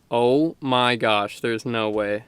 Oh my gosh, there's no way.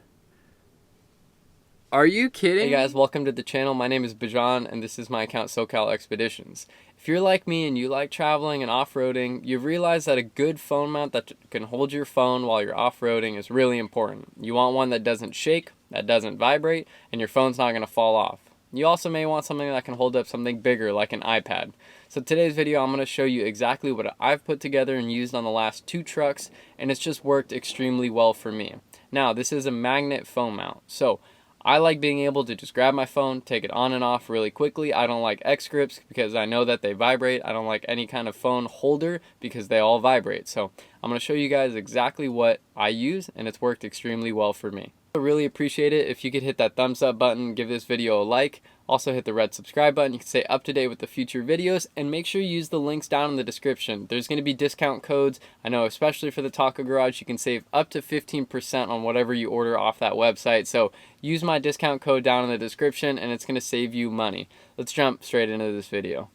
Are you kidding? Hey guys, welcome to the channel. My name is Bajan and this is my account SoCal Expeditions. If you're like me and you like traveling and off-roading, you've realized that a good phone mount that can hold your phone while you're off-roading is really important. You want one that doesn't shake, that doesn't vibrate, and your phone's not going to fall off. You also may want something that can hold up something bigger like an iPad. So today's video I'm going to show you exactly what I've put together and used on the last 2 trucks, and it's just worked extremely well for me. Now this is a magnet phone mount, so I like being able to just grab my phone, take it on and off really quickly. I don't like X grips because I know that they vibrate. I don't like any kind of phone holder because they all vibrate. So I'm going to show you guys exactly what I use, and it's worked extremely well for me. I really appreciate it if you could hit that thumbs up button, give this video a like. Also hit the red subscribe button. You can stay up to date with the future videos, and make sure you use the links down in the description. There's going to be discount codes. I know especially for the Taco Garage, you can save up to 15% on whatever you order off that website. So use my discount code down in the description and it's going to save you money. Let's jump straight into this video.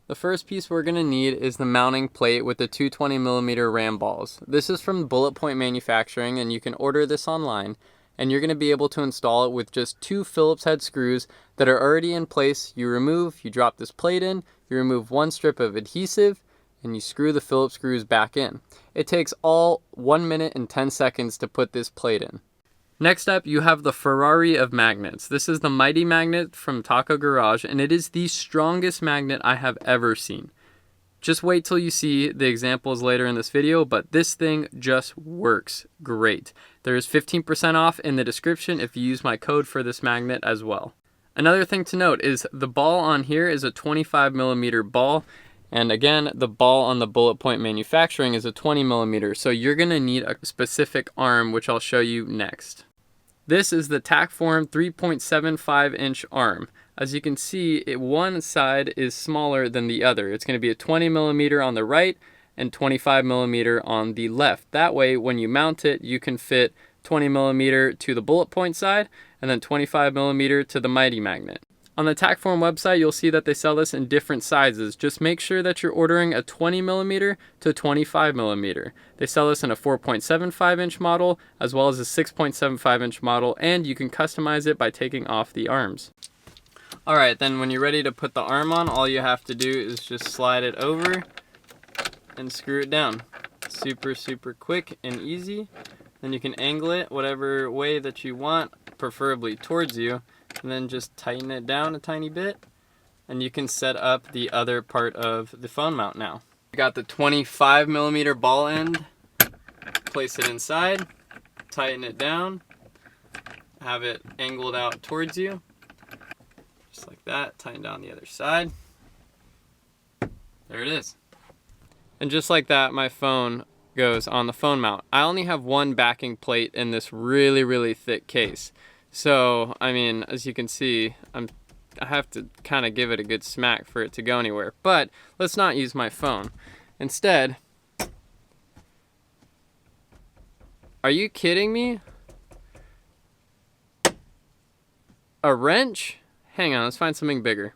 The first piece we're going to need is the mounting plate with the 220mm ram balls. This is from Bullet Point Manufacturing, and you can order this online. And you're going to be able to install it with just 2 Phillips head screws that are already in place. You drop this plate in, you remove 1 strip of adhesive, and you screw the Phillips screws back in. It takes all 1 minute and 10 seconds to put this plate in. Next up, you have the Ferrari of magnets. This is the Mighty Magnet from Taco Garage, and it is the strongest magnet I have ever seen. Just wait till you see the examples later in this video, but this thing just works great. There is 15% off in the description if you use my code for this magnet as well. Another thing to note is the ball on here is a 25mm ball, and again, the ball on the Bullet Point Manufacturing is a 20mm, so you're going to need a specific arm, which I'll show you next. This is the Tacform 3.75-inch arm. As you can see, one side is smaller than the other. It's going to be a 20mm on the right and 25mm on the left. That way, when you mount it, you can fit 20mm to the Bullet Point side and then 25mm to the Mighty Magnet. On the Tacform website, you'll see that they sell this in different sizes. Just make sure that you're ordering a 20mm to 25mm. They sell this in a 4.75-inch model as well as a 6.75-inch model, and you can customize it by taking off the arms. Alright, then when you're ready to put the arm on, all you have to do is just slide it over and screw it down. Super quick and easy. Then you can angle it whatever way that you want, preferably towards you, and then just tighten it down a tiny bit, and you can set up the other part of the phone mount now. You got the 25mm ball end, place it inside, tighten it down, have it angled out towards you, just like that. Tighten down the other side. There it is. And just like that, my phone goes on the phone mount. I only have 1 backing plate in this really thick case. So, I mean, as you can see, I have to kind of give it a good smack for it to go anywhere. But let's not use my phone. Instead, are you kidding me? A wrench? Hang on, let's find something bigger.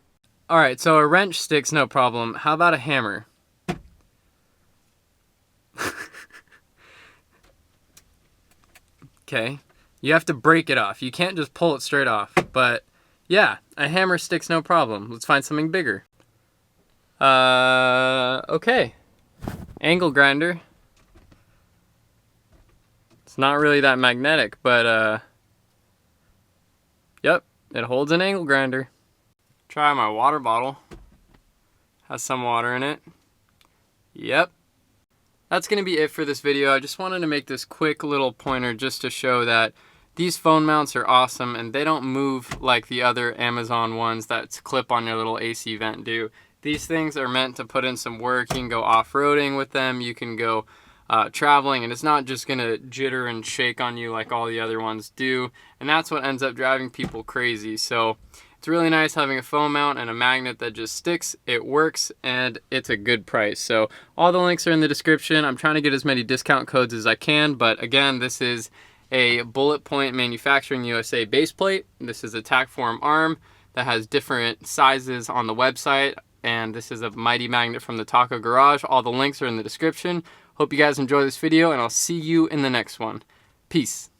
Alright, so a wrench sticks no problem. How about a hammer? Okay. You have to break it off. You can't just pull it straight off. But yeah, a hammer sticks no problem. Let's find something bigger. Okay. Angle grinder. It's not really that magnetic, but yep, it holds an angle grinder. Try my water bottle. Has some water in it. Yep. That's going to be it for this video. I just wanted to make this quick little pointer just to show that these phone mounts are awesome, and they don't move like the other Amazon ones that clip on your little AC vent do. These things are meant to put in some work. You can go off-roading with them. You can go traveling, and it's not just going to jitter and shake on you like all the other ones do. And that's what ends up driving people crazy. So it's really nice having a phone mount and a magnet that just sticks. It works, and it's a good price. So all the links are in the description. I'm trying to get as many discount codes as I can, but again, this is a Bullet Point Manufacturing USA base plate. This is a Tacform Arm that has different sizes on the website, and this is a Mighty Magnet from the Taco Garage. All the links are in the description. Hope you guys enjoy this video, and I'll see you in the next one. Peace.